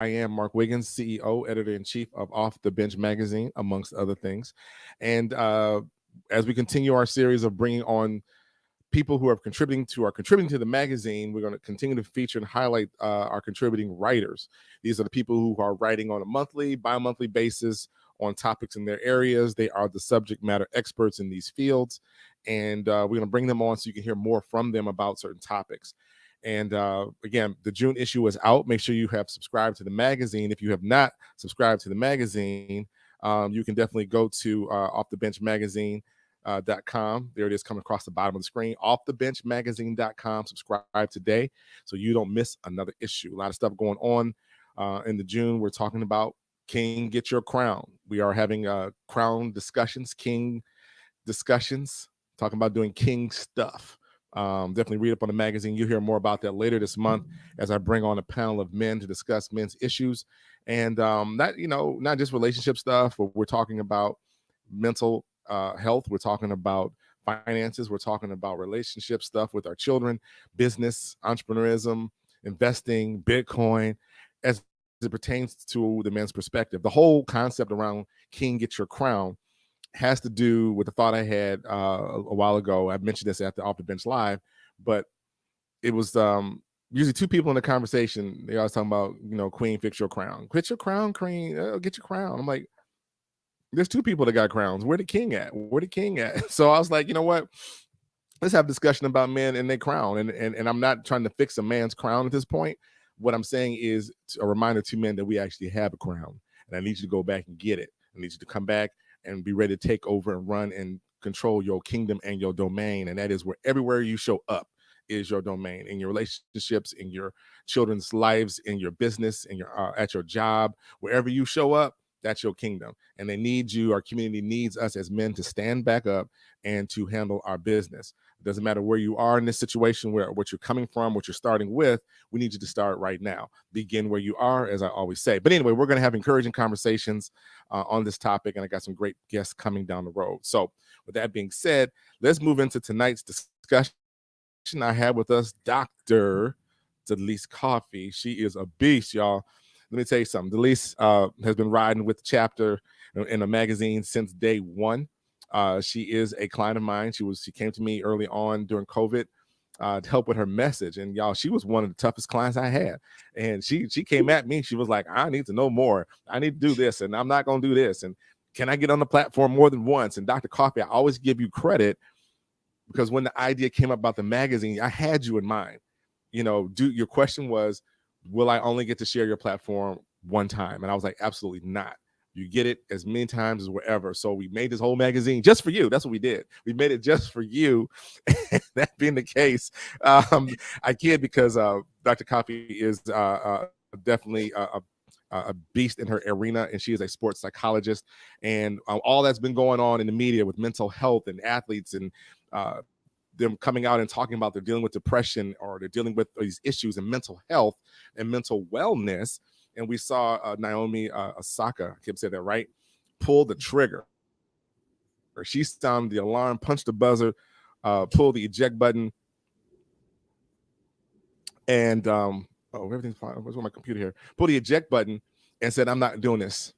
I am Mark Wiggins, CEO, editor-in-chief of Off the Bench magazine, amongst other things. And as we continue our series of bringing on people who are contributing to the magazine, we're going to continue to feature and highlight our contributing writers. These are the people who are writing on a monthly, bi-monthly basis on topics in their areas. They are the subject matter experts in these fields, and we're going to bring them on so you can hear more from them about certain topics. And again, the June issue is out. Make sure you have subscribed to the magazine. If you have not subscribed to the magazine, you can definitely go to offthebenchmagazine.com. There it is, coming across the bottom of the screen. Offthebenchmagazine.com. Subscribe today so you don't miss another issue. A lot of stuff going on in the June. We're talking about King Get Your Crown. We are having crown discussions, king discussions, talking about doing king stuff. Definitely read up on the magazine. You'll hear more about that later this month as I bring on a panel of men to discuss men's issues, and not just relationship stuff, but we're talking about mental health. We're talking about finances. We're talking about relationship stuff with our children, business, entrepreneurism, investing, Bitcoin, as it pertains to the men's perspective. The whole concept around King Get Your Crown has to do with the thought I had a while ago. I mentioned this at the Off the Bench Live, but it was usually two people in the conversation. They always talking about, Queen, fix your crown. Quit your crown, Queen. Get your crown. I'm like, there's two people that got crowns. Where the king at? Where the king at? So I was like, you know what? Let's have a discussion about men and their crown. And I'm not trying to fix a man's crown at this point. What I'm saying is a reminder to men that we actually have a crown. And I need you to go back and get it. I need you to come back and be ready to take over and run and control your kingdom and your domain. And that is where everywhere you show up is your domain, in your relationships, in your children's lives, in your business, in your at your job. Wherever you show up, that's your kingdom. And they need you. Our community needs us as men to stand back up and to handle our business. It doesn't matter where you are in this situation, what you're coming from, what you're starting with. We need you to start right now. Begin where you are, as I always say. But anyway, we're going to have encouraging conversations on this topic, and I got some great guests coming down the road. So with that being said, let's move into tonight's discussion. I have with us Dr. Delise Coffee. She is a beast, y'all. Let me tell you something. Delise has been riding with the chapter in a magazine since day one. She is a client of mine. She came to me early on during COVID to help with her message. And y'all, she was one of the toughest clients I had. And she came at me. She was like, I need to know more. I need to do this, and I'm not going to do this. And can I get on the platform more than once? And Dr. Coffee, I always give you credit because when the idea came up about the magazine, I had you in mind. Your question was, will I only get to share your platform one time? And I was like, absolutely not. You get it as many times as wherever. So we made this whole magazine just for you. That's what we did. We made it just for you. That being the case, I kid because Dr. Coffee is definitely a beast in her arena, and she is a sports psychologist. And all that's been going on in the media with mental health and athletes and them coming out and talking about they're dealing with depression or they're dealing with these issues in mental health and mental wellness. And we saw Naomi Osaka, I kept saying that right, pull the trigger. She sounded the alarm, punched the buzzer, pull the eject button, and everything's fine. Where's my computer here? Pull the eject button and said, I'm not doing this.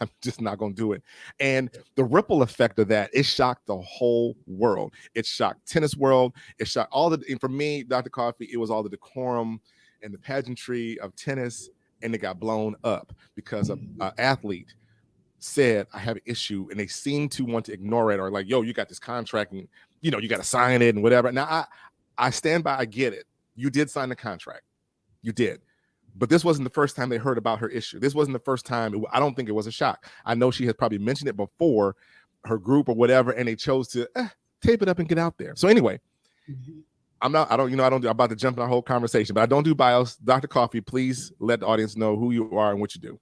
I'm just not going to do it. And the ripple effect of that, it shocked the whole world. It shocked tennis world. It shocked and for me, Dr. Coffee, it was all the decorum and the pageantry of tennis, and it got blown up because an athlete said, I have an issue, and they seem to want to ignore it or like, yo, you got this contract and, you got to sign it and whatever. Now, I stand by, I get it. You did sign the contract. You did. But this wasn't the first time they heard about her issue. This wasn't the first time. I don't think it was a shock. I know she had probably mentioned it before, her group or whatever, and they chose to tape it up and get out there. So anyway, I'm about to jump in our whole conversation, but I don't do bios. Dr. Coffee, please let the audience know who you are and what you do.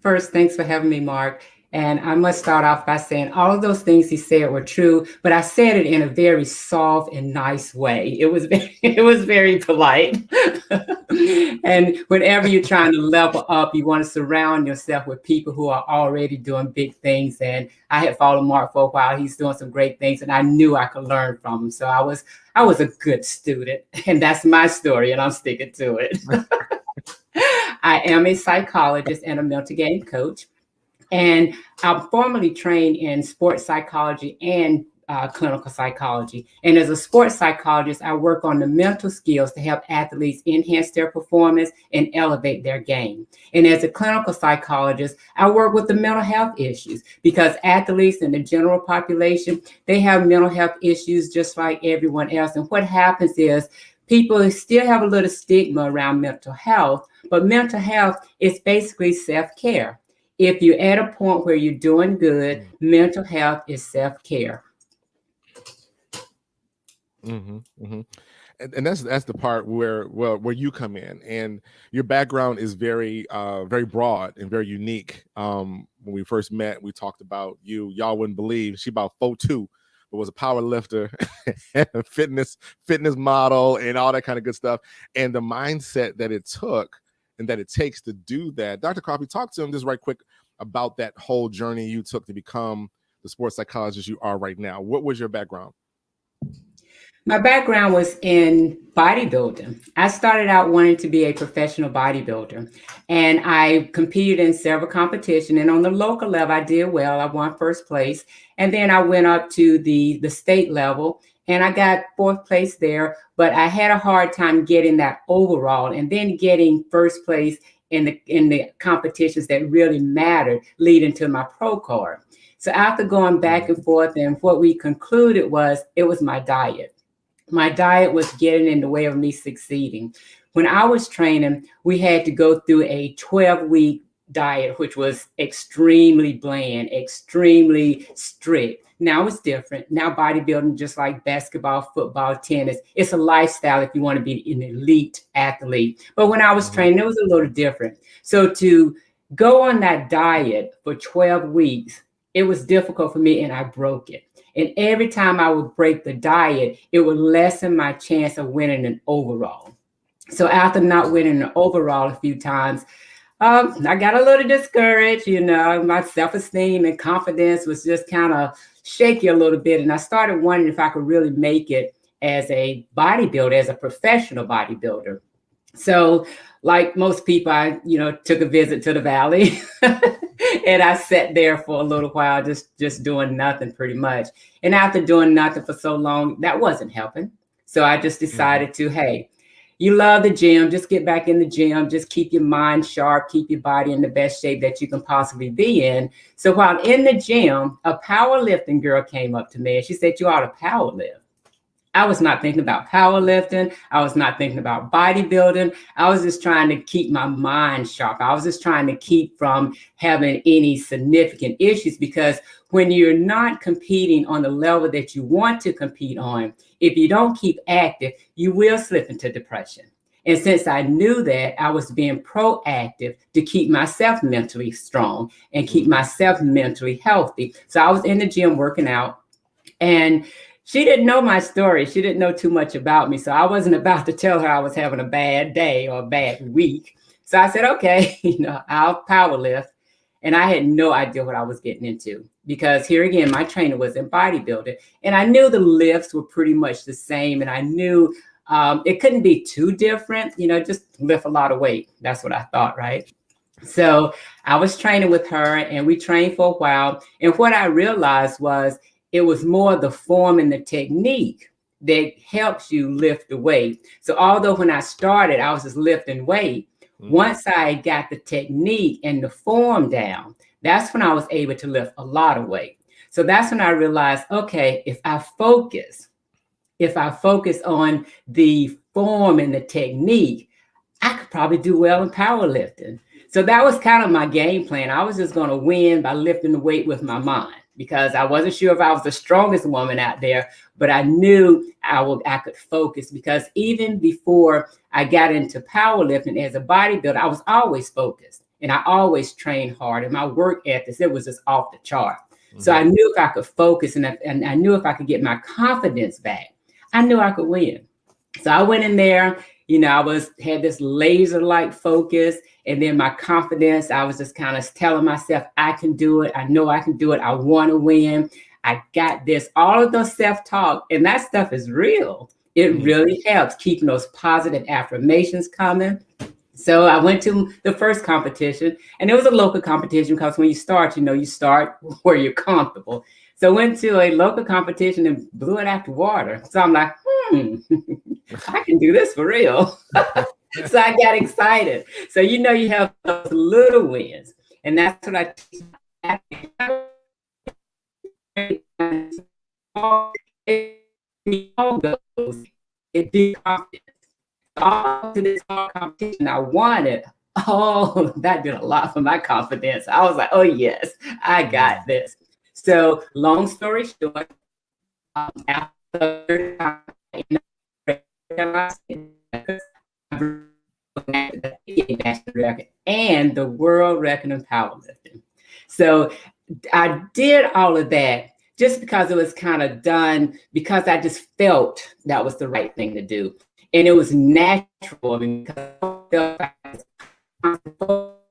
First, thanks for having me, Mark. And I must start off by saying all of those things he said were true, but I said it in a very soft and nice way. It was very polite. And whenever you're trying to level up, you want to surround yourself with people who are already doing big things. And I had followed Mark for a while. He's doing some great things, and I knew I could learn from him. So I was a good student, and that's my story, and I'm sticking to it. I am a psychologist and a mental game coach. And I'm formally trained in sports psychology and clinical psychology. And as a sports psychologist, I work on the mental skills to help athletes enhance their performance and elevate their game. And as a clinical psychologist, I work with the mental health issues because athletes and the general population, they have mental health issues just like everyone else. And what happens is people still have a little stigma around mental health, but mental health is basically self-care. If you're at a point where you're doing good, mental health is self-care. And that's the part where you come in, and your background is very very broad and very unique. When we first met, we talked about you. Y'all wouldn't believe she about 4'2", but was a power lifter, a fitness model, and all that kind of good stuff. And the mindset that it took and that it takes to do that. Dr. Coffey, talk to him just right quick about that whole journey you took to become the sports psychologist you are right now. What was your background? My background was in bodybuilding. I started out wanting to be a professional bodybuilder, and I competed in several competitions. And on the local level, I did well. I won first place. And then I went up to the state level, and I got fourth place there. But I had a hard time getting that overall, and then getting first place in the competitions that really mattered, leading to my pro card. So after going back and forth, and what we concluded was it was my diet. My diet was getting in the way of me succeeding. When I was training, we had to go through a 12-week diet, which was extremely bland, extremely strict. Now it's different. Now bodybuilding, just like basketball, football, tennis, it's a lifestyle if you want to be an elite athlete. But when I was training, it was a little different. So to go on that diet for 12 weeks, it was difficult for me, and I broke it. And every time I would break the diet, it would lessen my chance of winning an overall. So after not winning an overall a few times, I got a little discouraged. My self-esteem and confidence was just kind of shaky a little bit. And I started wondering if I could really make it as a bodybuilder, as a professional bodybuilder. So like most people, I, took a visit to the valley and I sat there for a little while, just doing nothing pretty much. And after doing nothing for so long, that wasn't helping. So I just decided to, hey, you love the gym, just get back in the gym, just keep your mind sharp, keep your body in the best shape that you can possibly be in. So while in the gym, a powerlifting girl came up to me and she said, you ought to power lift. I was not thinking about powerlifting. I was not thinking about bodybuilding. I was just trying to keep my mind sharp. I was just trying to keep from having any significant issues, because when you're not competing on the level that you want to compete on, if you don't keep active, you will slip into depression. And since I knew that, I was being proactive to keep myself mentally strong and keep myself mentally healthy. So I was in the gym working out, and she didn't know my story. She didn't know too much about me. So I wasn't about to tell her I was having a bad day or a bad week. So I said, okay, I'll power lift. And I had no idea what I was getting into, because here again, my trainer was in bodybuilding, and I knew the lifts were pretty much the same. And I knew it couldn't be too different, just lift a lot of weight. That's what I thought, right? So I was training with her, and we trained for a while. And what I realized was it was more the form and the technique that helps you lift the weight. So although when I started, I was just lifting weight, once I got the technique and the form down, that's when I was able to lift a lot of weight. So that's when I realized, okay, if I focus on the form and the technique, I could probably do well in powerlifting. So that was kind of my game plan. I was just going to win by lifting the weight with my mind, because I wasn't sure if I was the strongest woman out there, but I knew I could focus, because even before I got into powerlifting as a bodybuilder, I was always focused, and I always trained hard, and my work ethics, it was just off the chart. So I knew if I could focus and I knew if I could get my confidence back, I knew I could win. So I went in there, I had this laser-like focus, and then my confidence, I was just kind of telling myself, I can do it. I know I can do it. I want to win. I got this. All of those self-talk, and that stuff is real. It really helps keeping those positive affirmations coming. So I went to the first competition, and it was a local competition because when you start, you start where you're comfortable. So I went to a local competition and blew it out the water. So I'm like, I can do this for real. So I got excited. So you have those little wins, and that's what I teach. It all goes. It be confidence. All to this competition, I won it. Oh, that did a lot for my confidence. I was like, oh yes, I got this. So long story short, after and the world record in powerlifting. So I did all of that just because it was kind of done because I just felt that was the right thing to do. And it was natural because I felt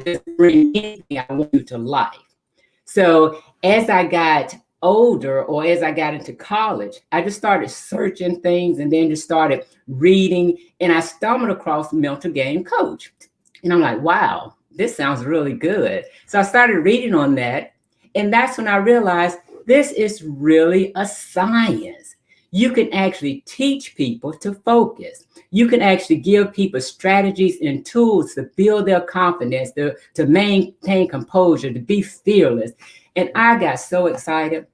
just bring anything I want to life. So as I got older or as I got into college, I just started searching things and then just started reading, and I stumbled across Mental Game Coach. And I'm like, wow, this sounds really good. So I started reading on that, and that's when I realized this is really a science. You can actually teach people to focus. You can actually give people strategies and tools to build their confidence, to maintain composure, to be fearless. And I got so excited.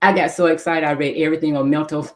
I read everything on mental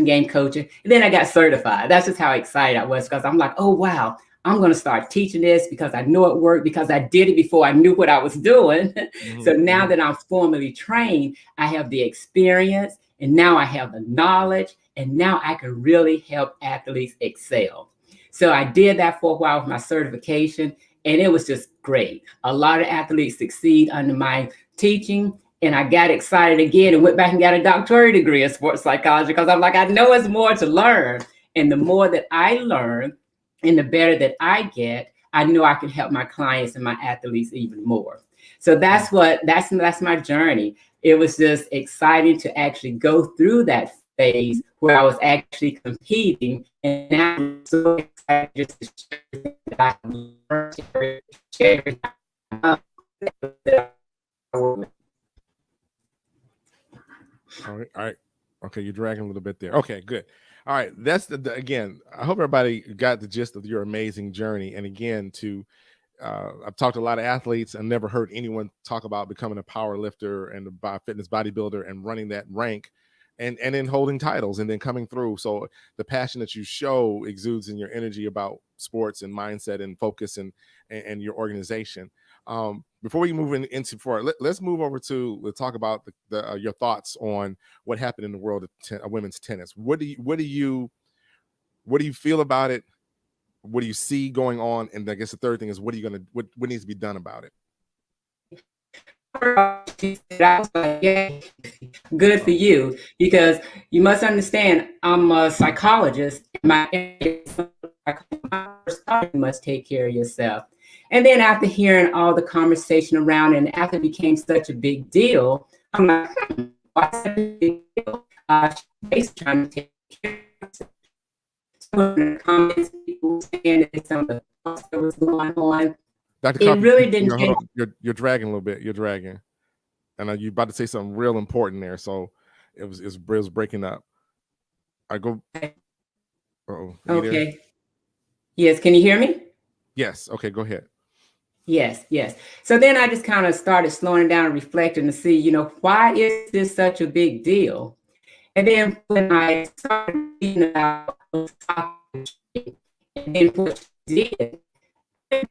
game coaching. And then I got certified. That's just how excited I was because I'm like, oh, wow, I'm going to start teaching this because I know it worked because I did it before I knew what I was doing. So now that I'm formally trained, I have the experience and now I have the knowledge and now I can really help athletes excel. So I did that for a while with my certification and it was just great. A lot of athletes succeed under my teaching. And I got excited again and went back and got a doctorate degree in sports psychology because I'm like, I know it's more to learn. And the more that I learn and the better that I get, I know I can help my clients and my athletes even more. So that's my journey. It was just exciting to actually go through that phase where I was actually competing. And now I'm so excited just to share that I learned, share. All right. Okay, you're dragging a little bit there. Okay, good. All right, that's again. I hope everybody got the gist of your amazing journey. And again, I've talked to a lot of athletes and never heard anyone talk about becoming a power lifter and a fitness bodybuilder and running that rank, and then holding titles and then coming through. So the passion that you show exudes in your energy about sports and mindset and focus and your organization. Before we move into let's move over to let's talk about your thoughts on what happened in the world of women's tennis. What do you feel about it? What do you see going on? And I guess the third thing is what needs to be done about it? Good for you, because you must understand I'm a psychologist. You must take care of yourself. And then after hearing all the conversation around and after it became such a big deal, I'm like, what's a big deal? She's trying to take care of yourself. So in the comments, people saying that some of the stuff that was going on, Dr. it Carpenter, really didn't change. You're dragging a little bit. You're dragging. And you're about to say something real important there. So it was breaking up. I go. Okay. There? Yes. Can you hear me? Yes. Okay. Go ahead. Yes. So then I just kind of started slowing down and reflecting to see, why is this such a big deal? And then when I started reading about and then what she did,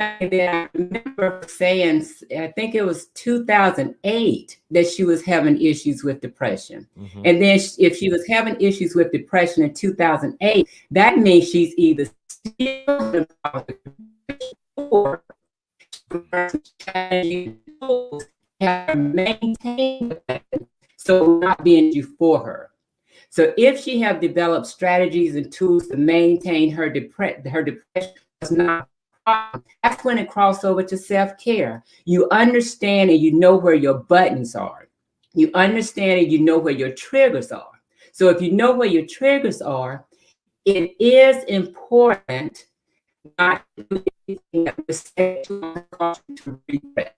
and then I remember saying, I think it was 2008, that she was having issues with depression. Mm-hmm. And then if she was having issues with depression in 2008, that means she's either still or maintain, so not being you for her. So if she have developed strategies and tools to maintain her depression, is not a problem. That's when it crosses over to self-care. You understand and you know where your buttons are. You understand and you know where your triggers are. So if you know where your triggers are, it is important not do anything that would set you on cause to regress.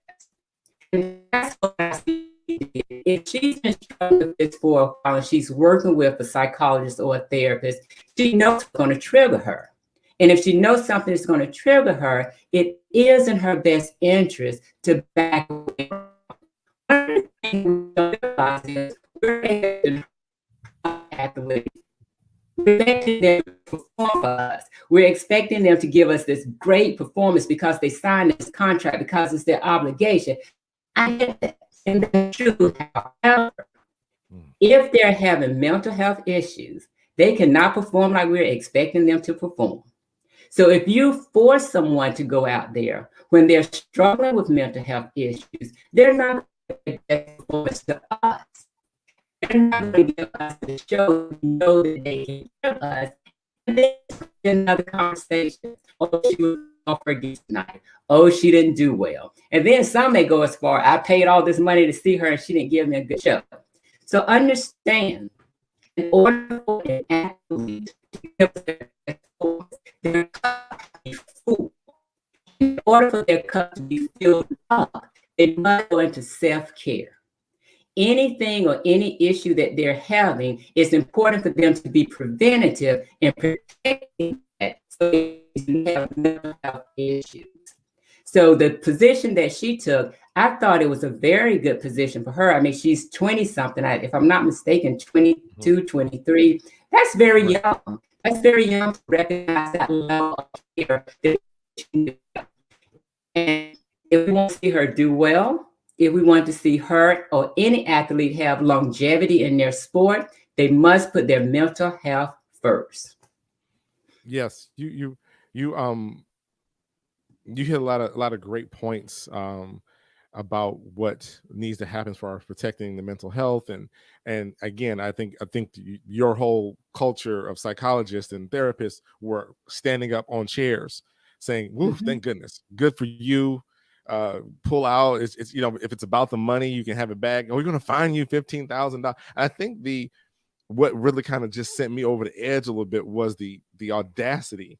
And that's what I see. If she's been struggling with this for a while and she's working with a psychologist or a therapist, she knows it's going to trigger her. And if she knows something is going to trigger her, it is in her best interest to back away. One of the things we don't realize is we're athletes. We're expecting them to perform for us. We're expecting them to give us this great performance because they signed this contract, because it's their obligation. I get that, and that's true. However, if they're having mental health issues, they cannot perform like we're expecting them to perform. So if you force someone to go out there when they're struggling with mental health issues, they're not going to get that performance to us. They're not going to give us the show we know that they can give us. And then another conversation. Oh, she was off her geese tonight. Oh, she didn't do well. And then some may go as far, I paid all this money to see her and she didn't give me a good show. So understand, in order for an athlete to give their performance, their cup to be full. In order for their cup to be filled up, they must go into self-care. Anything or any issue that they're having, it's important for them to be preventative and protecting that so they can have mental health issues. So the position that she took, I thought it was a very good position for her. I mean, she's 20 something, if I'm not mistaken, 22, 23. That's very young. That's very young to recognize that level of care. And if we want to see her do well, if we want to see her or any athlete have longevity in their sport, they must put their mental health first. Yes, you hit a lot of great points about what needs to happen for protecting the mental health, and again, I think your whole culture of psychologists and therapists were standing up on chairs saying, "Woo, thank goodness, good for you." Pull out. It's if it's about the money, you can have it back. We're going to fine you $15,000. I think what really kind of just sent me over the edge a little bit was the audacity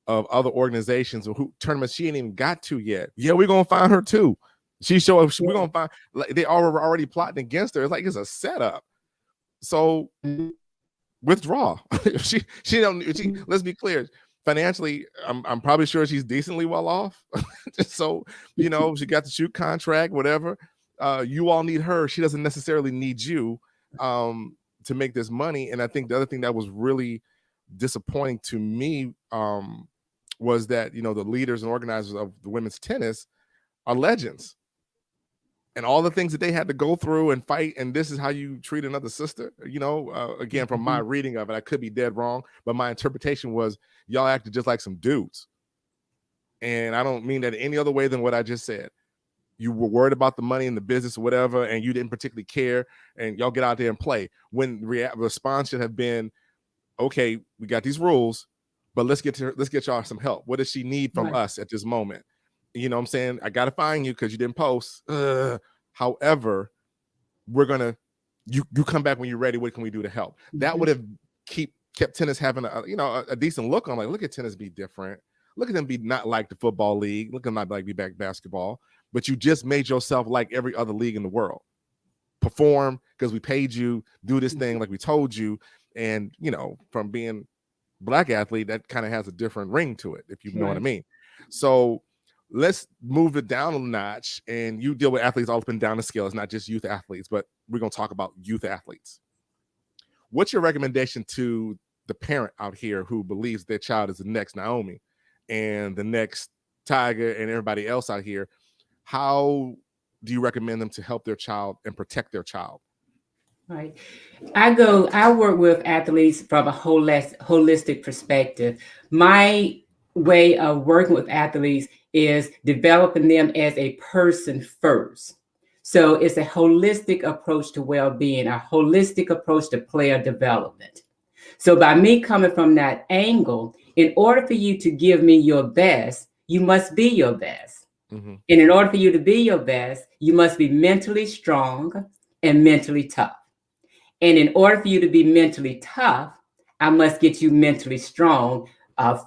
of other organizations who tournaments she ain't even got to yet. Yeah, we're gonna find her too. We're gonna find, like, they already plotting against her. It's like it's a setup. So withdraw. she don't. Let's be clear. Financially, I'm probably sure she's decently well off. So she got the shoot contract, whatever. You all need her. She doesn't necessarily need you to make this money. And I think the other thing that was really disappointing to me was that the leaders and organizers of the women's tennis are legends, and all the things that they had to go through and fight, and this is how you treat another sister. Again, from my reading of it, I could be dead wrong, but my interpretation was y'all acted just like some dudes, and I don't mean that any other way than what I just said. You were worried about the money in the business or whatever, and you didn't particularly care, and y'all get out there and play. When response should have been, okay, we got these rules, but let's get y'all some help. What does she need from us at this moment? You know what I'm saying? I got to find you because you didn't post. However, we're going to, you come back when you're ready. What can we do to help? That would have kept tennis having a decent look on. Like, look at tennis be different. Look at them be not like the football league. Look at them not like be back basketball. But you just made yourself like every other league in the world. Perform because we paid you. Do this thing like we told you. And, from being Black athlete, that kind of has a different ring to it, if you know what I mean. So let's move it down a notch, and you deal with athletes all up and down the scale. It's not just youth athletes, but we're going to talk about youth athletes. What's your recommendation to the parent out here who believes their child is the next Naomi and the next Tiger and everybody else out here? How do you recommend them to help their child and protect their child? Right. I work with athletes from a holistic perspective. My way of working with athletes is developing them as a person first. So it's a holistic approach to well-being, a holistic approach to player development. So by me coming from that angle, in order for you to give me your best, you must be your best. And in order for you to be your best, you must be mentally strong and mentally tough. And in order for you to be mentally tough, I must get you mentally strong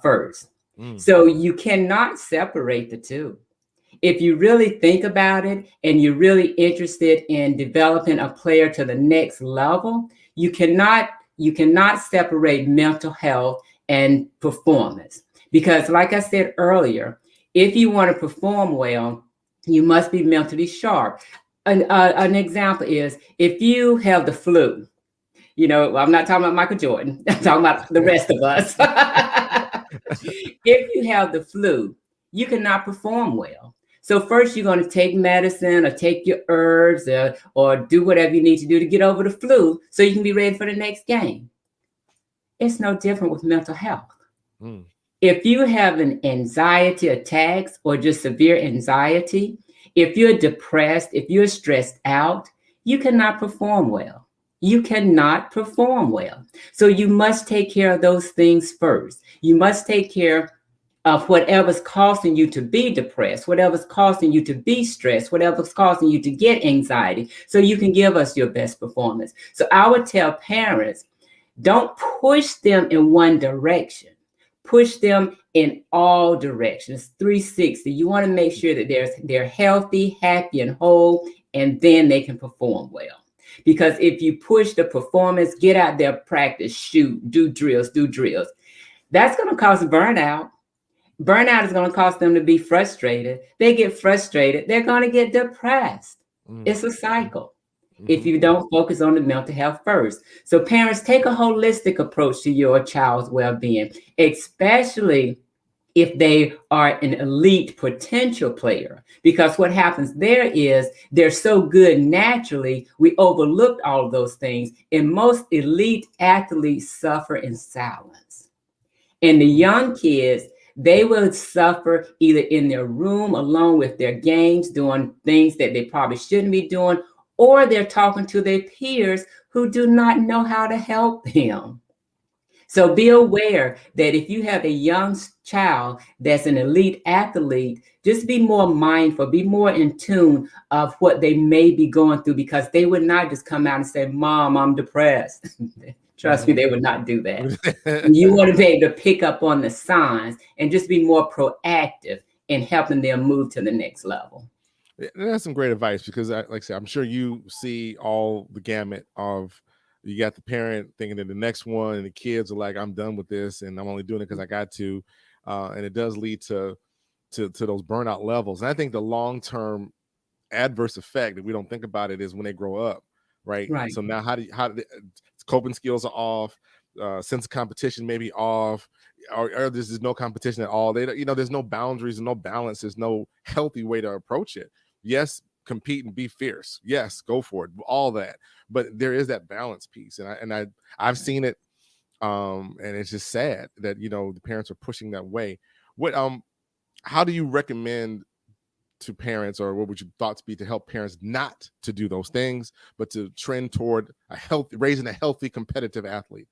first. Mm. So you cannot separate the two. If you really think about it and you're really interested in developing a player to the next level, you cannot separate mental health and performance. Because like I said earlier, if you want to perform well, you must be mentally sharp. An example is if you have the flu, I'm not talking about Michael Jordan, I'm talking about the rest of us. If you have the flu, you cannot perform well. So first you're going to take medicine or take your herbs or do whatever you need to do to get over the flu so you can be ready for the next game. It's no different with mental health. Mm. If you have an anxiety attacks or just severe anxiety, if you're depressed, if you're stressed out, you cannot perform well. You cannot perform well. So you must take care of those things first. You must take care of whatever's causing you to be depressed, whatever's causing you to be stressed, whatever's causing you to get anxiety, so you can give us your best performance. So I would tell parents, don't push them in one direction. Push them in all directions, 360. You want to make sure that they're healthy, happy, and whole, and then they can perform well. Because if you push the performance, get out there, practice, shoot, do drills, that's going to cause burnout. Burnout is going to cause them to be frustrated. They get frustrated, they're going to get depressed. Mm. It's a cycle if Mhm. you don't focus on the mental health first. So parents, take a holistic approach to your child's well-being, especially if they are an elite potential player. Because what happens there is they're so good naturally, we overlooked all of those things. And most elite athletes suffer in silence. And the young kids, they will suffer either in their room alone with their games, doing things that they probably shouldn't be doing, or they're talking to their peers who do not know how to help them. So be aware that if you have a young child that's an elite athlete, just be more mindful, be more in tune of what they may be going through, because they would not just come out and say, Mom, I'm depressed. Trust me, they would not do that. You want to be able to pick up on the signs and just be more proactive in helping them move to the next level. Yeah, that's some great advice because, like I said, I'm sure you see all the gamut of. You got the parent thinking that the next one, and the kids are like, "I'm done with this, and I'm only doing it because I got to," and it does lead to those burnout levels. And I think the long term adverse effect, if we don't think about it, is when they grow up, right? Right. So now, coping skills are off, sense of competition may be off, or there's no competition at all. There's no boundaries and no balance. There's no healthy way to approach it. Yes, compete and be fierce. Yes, go for it. All that, but there is that balance piece, and I've seen it, and it's just sad that the parents are pushing that way. What How do you recommend to parents, or what would your thoughts be to help parents not to do those things, but to trend toward raising a healthy competitive athlete?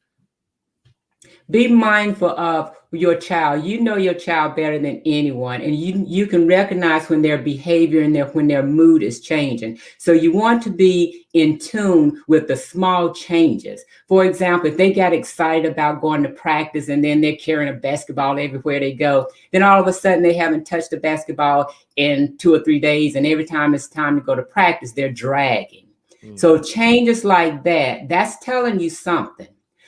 Be mindful of your child. You know your child better than anyone, and you can recognize when their behavior and when their mood is changing. So you want to be in tune with the small changes. For example, if they got excited about going to practice and then they're carrying a basketball everywhere they go, then all of a sudden they haven't touched the basketball in 2 or 3 days, and every time it's time to go to practice, they're dragging. So changes like that, that's telling you something.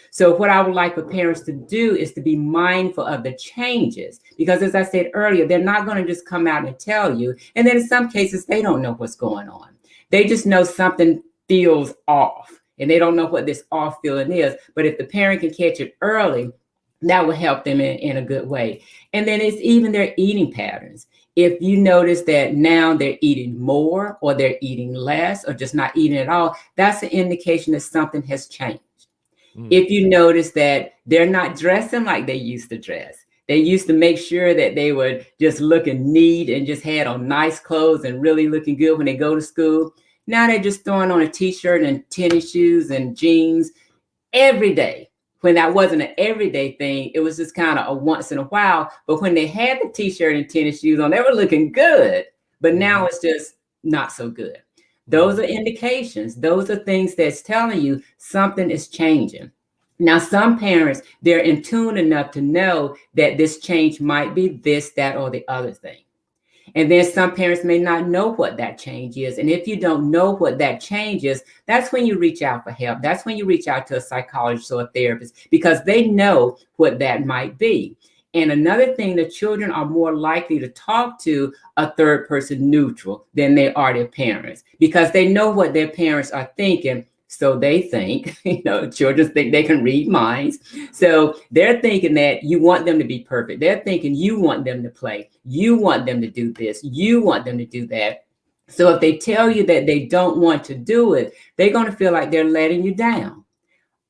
So what I would like for parents to do is to be mindful of the changes, because as I said earlier, they're not going to just come out and tell you. And then in some cases, they don't know what's going on. They just know something feels off, and they don't know what this off feeling is. But if the parent can catch it early, that will help them in a good way. And then it's even their eating patterns. If you notice that now they're eating more, or they're eating less, or just not eating at all, that's an indication that something has changed. If you notice that they're not dressing like they used to dress, they used to make sure that they were just looking neat and just had on nice clothes and really looking good when they go to school. Now they're just throwing on a t-shirt and tennis shoes and jeans every day. When that wasn't an everyday thing, it was just kind of a once in a while. But when they had the t-shirt and tennis shoes on, they were looking good. But now it's just not so good. Those are indications. Those are things that's telling you something is changing. Now, some parents, they're in tune enough to know that this change might be this, that, or the other thing. And then some parents may not know what that change is. And if you don't know what that change is, that's when you reach out for help. That's when you reach out to a psychologist or a therapist because they know what that might be. And another thing, the children are more likely to talk to a third person neutral than they are their parents because they know what their parents are thinking. So they think, children think they can read minds. So they're thinking that you want them to be perfect. They're thinking you want them to play. You want them to do this. You want them to do that. So if they tell you that they don't want to do it, they're going to feel like they're letting you down.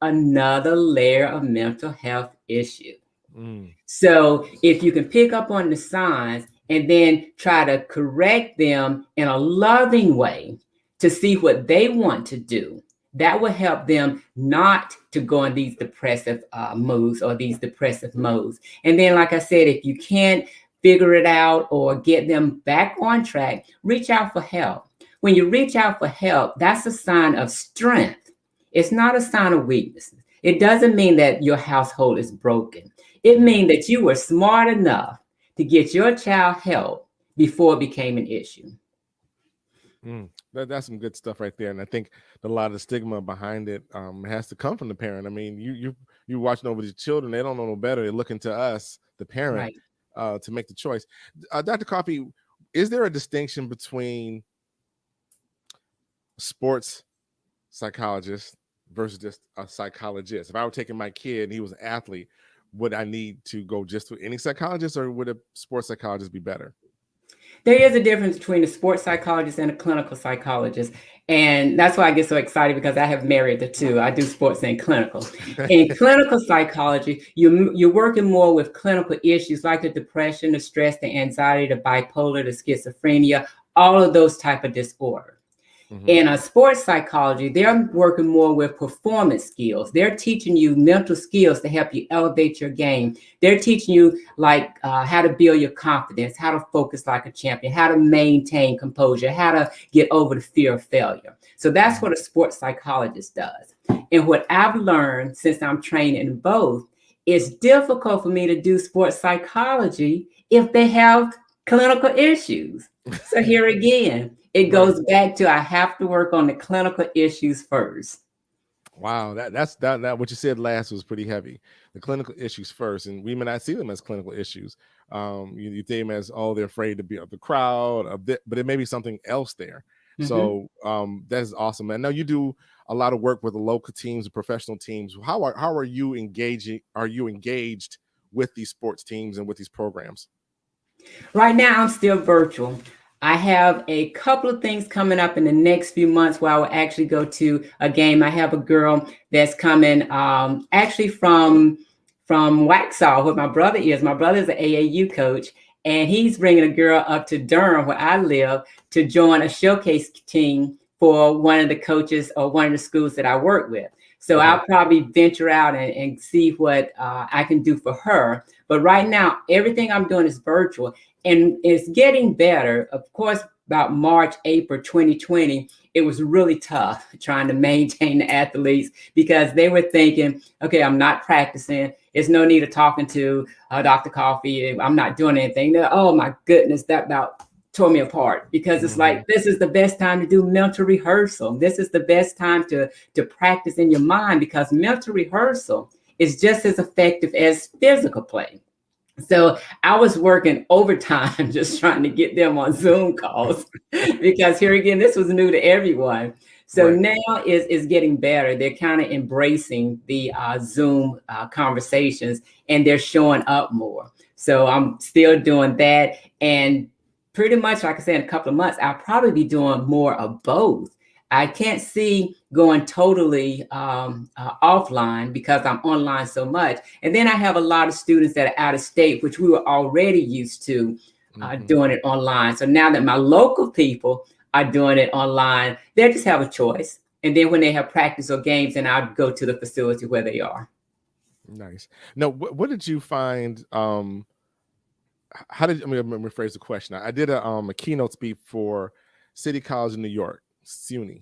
Another layer of mental health issue. Mm. So if you can pick up on the signs and then try to correct them in a loving way to see what they want to do, that will help them not to go in these depressive moods or these depressive modes. And then, like I said, if you can't figure it out or get them back on track, reach out for help. When you reach out for help, that's a sign of strength. It's not a sign of weakness. It doesn't mean that your household is broken. It means that you were smart enough to get your child help before it became an issue. That's some good stuff right there, and I think a lot of the stigma behind it has to come from the parent. I mean, you watching over the children; they don't know no better. They're looking to us, the parent, Right. to make the choice. Dr. Coffee, is there a distinction between sports psychologist versus just a psychologist? If I were taking my kid and he was an athlete, would I need to go just to any psychologist, or would a sports psychologist be better? There is a difference between a sports psychologist and a clinical psychologist. And that's why I get so excited because I have married the two. I do sports and clinical. In clinical psychology, you're working more with clinical issues like the depression, the stress, the anxiety, the bipolar, the schizophrenia, all of those type of disorders. In a sports psychology, they're working more with performance skills. They're teaching you mental skills to help you elevate your game. They're teaching you like how to build your confidence, how to focus like a champion, how to maintain composure, how to get over the fear of failure. So that's what a sports psychologist does. And what I've learned since I'm trained in both, it's difficult for me to do sports psychology if they have clinical issues. So here again, it Right. goes back to I have to work on the clinical issues first. Wow, that what you said last was pretty heavy. The clinical issues first, and we may not see them as clinical issues. You think them as, oh, they're afraid to be of the crowd, but it may be something else there. Mhm. So that is awesome. I know you do a lot of work with the local teams, the professional teams. How are you engaging? Are you engaged with these sports teams and with these programs? Right now, I'm still virtual. I have a couple of things coming up in the next few months where I will actually go to a game. I have a girl that's coming actually from Waxhaw, where my brother is. My brother is an AAU coach, and he's bringing a girl up to Durham, where I live, to join a showcase team for one of the coaches or one of the schools that I work with. So Okay. I'll probably venture out and see what I can do for her. But right now, everything I'm doing is virtual. And it's getting better. Of course, about March, April 2020, it was really tough trying to maintain the athletes because they were thinking, okay, I'm not practicing. There's no need of talking to Dr. Coffee. I'm not doing anything. Oh my goodness, that about tore me apart because it's like, this is the best time to do mental rehearsal. This is the best time to practice in your mind because mental rehearsal is just as effective as physical play. So I was working overtime just trying to get them on Zoom calls because here again, this was new to everyone. So Right. now is getting better. They're kind of embracing the Zoom conversations and they're showing up more. So I'm still doing that. And pretty much, like I said, in a couple of months, I'll probably be doing more of both. I can't see going totally offline because I'm online so much. And then I have a lot of students that are out of state, which we were already used to doing it online. So now that my local people are doing it online, they just have a choice. And then when they have practice or games, then I'll go to the facility where they are. Nice. Now, what did you find? How did let me rephrase the question? I did a keynote speak for City College in New York, SUNY.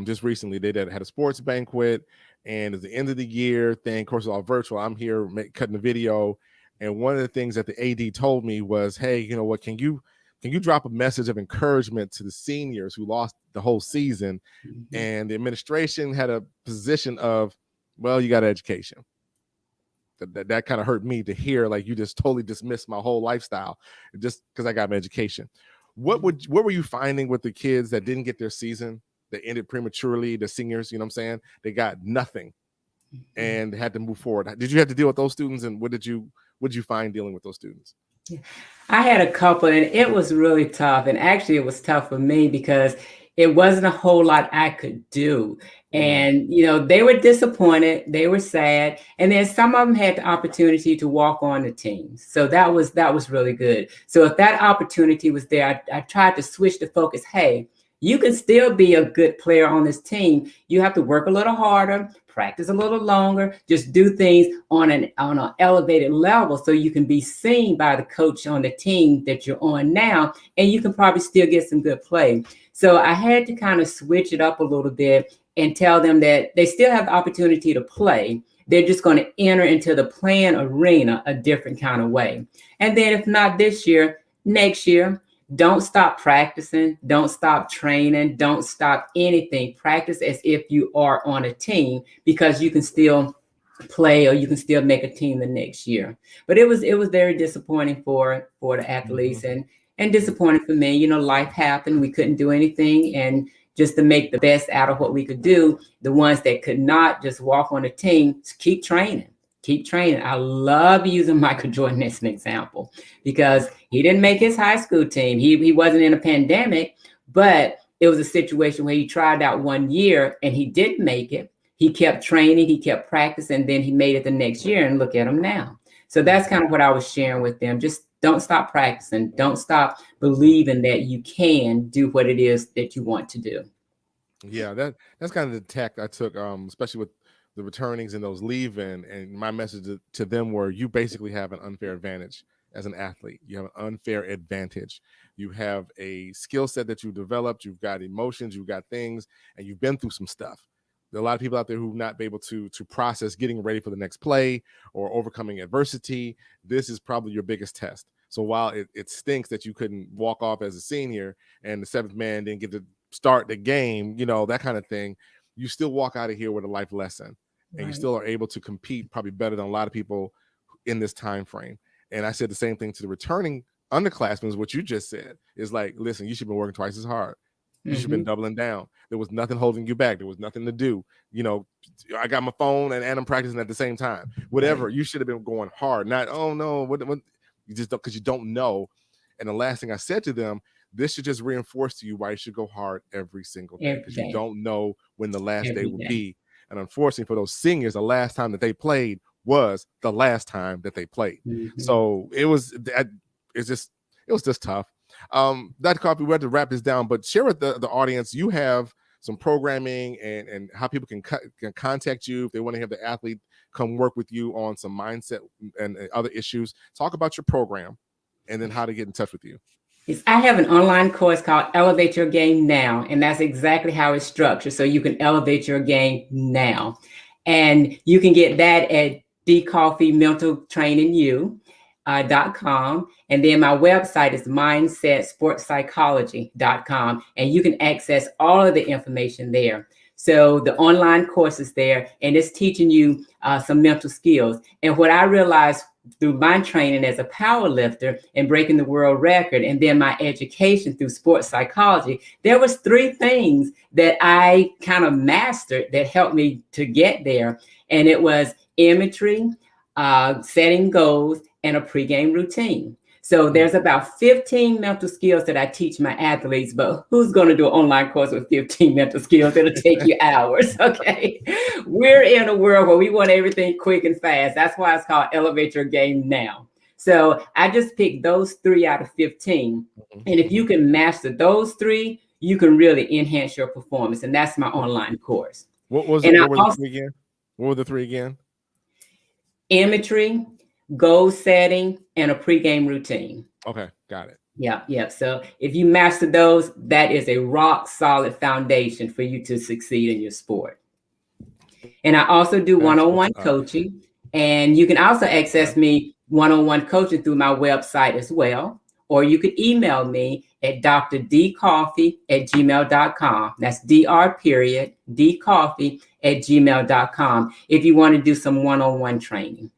Just recently, they had a sports banquet, and it's the end of the year thing. Of course, it's all virtual. I'm here cutting the video, and one of the things that the AD told me was, "Hey, you know what? Can you drop a message of encouragement to the seniors who lost the whole season?" Mhm. And the administration had a position of, "Well, you got an education." That kind of hurt me to hear, like, you just totally dismissed my whole lifestyle just because I got my education. What were you finding with the kids that didn't get their season, that ended prematurely, the seniors, you know what I'm saying? They got nothing Mhm. and had to move forward. Did you have to deal with those students, and what did you find dealing with those students? Yeah. I had a couple, and it was really tough. And actually, it was tough for me because it wasn't a whole lot I could do. Mm, And, they were disappointed, they were sad. And then some of them had the opportunity to walk on the team. So that was really good. So if that opportunity was there, I tried to switch the focus. Hey, you can still be a good player on this team. You have to work a little harder, practice a little longer, just do things on an elevated level so you can be seen by the coach on the team that you're on now, and you can probably still get some good play. So I had to kind of switch it up a little bit and tell them that they still have the opportunity to play. They're just going to enter into the playing arena a different kind of way. And then if not this year, next year, don't stop practicing, don't stop training, don't stop anything. Practice as if you are on a team, because you can still play or you can still make a team the next year. But it was very disappointing for the athletes, mhm, and mm, disappointing for me. Life happened. We couldn't do anything, and just to make the best out of what we could do, the ones that could not just walk on a team, just keep training. Keep training. I love using Michael Jordan as an example because he didn't make his high school team. He wasn't in a pandemic, but it was a situation where he tried out 1 year and he didn't make it. He kept training, he kept practicing, then he made it the next year, and look at him now. So that's mhm. kind of what I was sharing with them. Just don't stop practicing. Don't stop believing that you can do what it is that you want to do. Yeah, that's kind of the tact I took, especially with the returnings and those leaving. And my message to them were, you basically have an unfair advantage as an athlete. You have an unfair advantage. You have a skill set that you developed. You've got emotions. You've got things, and you've been through some stuff. There are a lot of people out there who've not been able to process getting ready for the next play or overcoming adversity. This is probably your biggest test. So while it stinks that you couldn't walk off as a senior and the seventh man didn't get to start the game, that kind of thing, you still walk out of here with a life lesson, and you Right. still are able to compete probably better than a lot of people in this time frame. And I said the same thing to the returning underclassmen. What you just said is like, listen, you should have been working twice as hard. You should have been Hmm. doubling down. There was nothing holding you back. There was nothing to do. You know, I got my phone and I'm practicing at the same time. Whatever. Right. You should have been going hard. Not, oh no, what you just don't, because you don't know. And the last thing I said to them, this should just reinforce to you why you should go hard every single day, Every because you day. don't know when the last day Every will day. be. And unfortunately for those seniors, the last time that they played was the last time that they played. Hmm. So it was just tough. Dr. Coffee, we have to wrap this down, but share with the audience, you have some programming and how people can contact you if they want to have the athlete come work with you on some mindset and other issues. Talk about your program and then how to get in touch with you. I have an online course called Elevate Your Game Now, and that's exactly how it's structured. So you can elevate your game now. And you can get that at dcoffeementaltrainingu.com. And then my website is mindsetsportspsychology.com. And you can access all of the information there. So the online course is there, and it's teaching you some mental skills. And what I realized through my training as a power lifter and breaking the world record, and then my education through sports psychology, there was three things that I kind of mastered that helped me to get there. And it was imagery, setting goals, and a pregame routine. So Mm. there's about 15 mental skills that I teach my athletes, but who's going to do an online course with 15 mental skills? It'll take you hours. Okay. We're in a world where we want everything quick and fast. That's why it's called Elevate Your Game Now. So I just picked those three out of 15. Mhm, And if you mhm. can master those three, you can really enhance your performance. And that's my What online course. what was it? And I What were the also three again? What were the three again? imagery, goal setting, and a pregame routine. Okay, got it. Yeah, yeah. So if you master those, that is a rock solid foundation for you to succeed in your sport. And I also do That's what's one-on-one up. coaching. And you can also access Okay. me one-on-one coaching through my website as well. Or you could email me at drdcoffee@gmail.com. That's dr.dcoffee@gmail.com if you want to do some one-on-one training.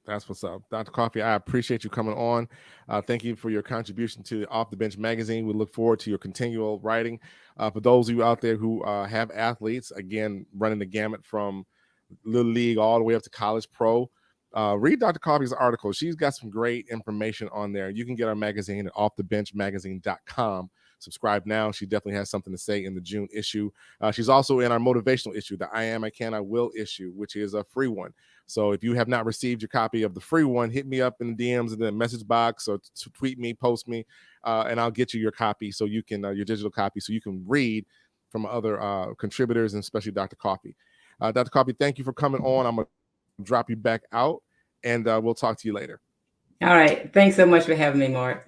That's what's up. Dr. Coffee, I appreciate you coming on. Thank you for your contribution to Off the Bench magazine. We look forward to your continual writing. For those of you out there who have athletes, again, running the gamut from Little League all the way up to college pro, read Dr. Coffee's article. She's got some great information on there. You can get our magazine at offthebenchmagazine.com. Subscribe now. She definitely has something to say in the June issue. She's also in our motivational issue, the I Am, I Can, I Will issue, which is a free one. So if you have not received your copy of the free one, hit me up in the DMs in the message box or tweet me, post me, and I'll get you your copy so you can, your digital copy, so you can read from other contributors and especially Dr. Coffee. Dr. Coffee, thank you for coming on. I'm going to drop you back out and we'll talk to you later. All right. Thanks so much for having me, Mark.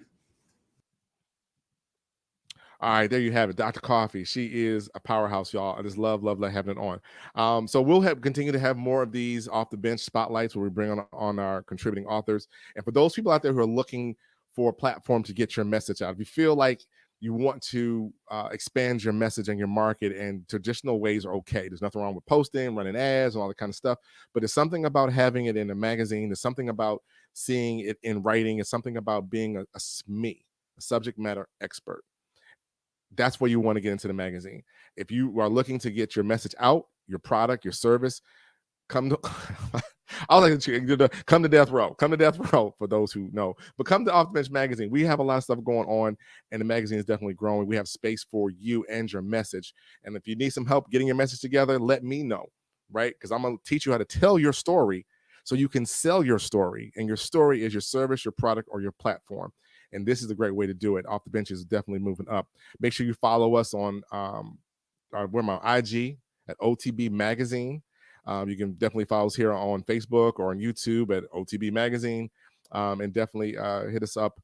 All right, there you have it, Dr. Coffee. She is a powerhouse, y'all. I just love having it on. So we'll continue to have more of these off the bench spotlights where we bring on our contributing authors. And for those people out there who are looking for a platform to get your message out, if you feel like you want to expand your message and your market, and traditional ways are okay. There's nothing wrong with posting, running ads, and all that kind of stuff. But there's something about having it in a magazine. There's something about seeing it in writing. It's something about being a SME, a subject matter expert. That's where you want to get into the magazine. If you are looking to get your message out, your product, your service, come to I was like, come to death row. Come to death row for those who know. But come to Off the Bench magazine. We have a lot of stuff going on, and the magazine is definitely growing. We have space for you and your message. And if you need some help getting your message together, let me know, right? Because I'm going to teach you how to tell your story so you can sell your story. And your story is your service, your product, or your platform. And this is a great way to do it. Off the Bench is definitely moving up. Make sure you follow us on we're my IG at OTB Magazine. You can definitely follow us here on Facebook or on YouTube at OTB Magazine. And definitely hit us up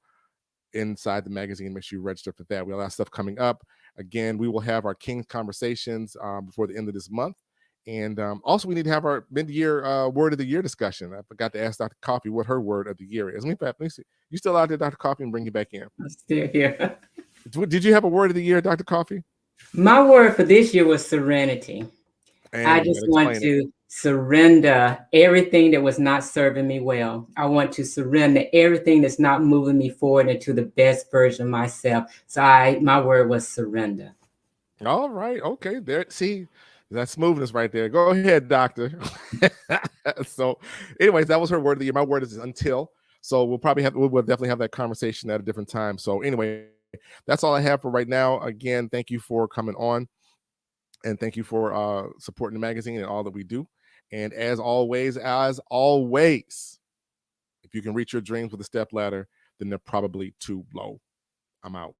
inside the magazine. Make sure you register for that. We have a lot of stuff coming up. Again, we will have our King's Conversations before the end of this month. And also, we need to have our mid-year word of the year discussion. I forgot to ask Dr. Coffee what her word of the year is. Let me see. You still out there, Dr. Coffee, and bring you back in. I'm still here. Did you have a word of the year, Dr. Coffee? My word for this year was serenity. And I just want to surrender everything that was not serving me well. I want to surrender everything that's not moving me forward into the best version of myself. So my word was surrender. All right. Okay. There. See, that smoothness right there. Go ahead, doctor. So, anyways, that was her word of the year. My word is until. So we'll definitely have that conversation at a different time. So anyway, that's all I have for right now. Again, thank you for coming on, and thank you for supporting the magazine and all that we do. And as always, if you can reach your dreams with a step ladder, then they're probably too low. I'm out.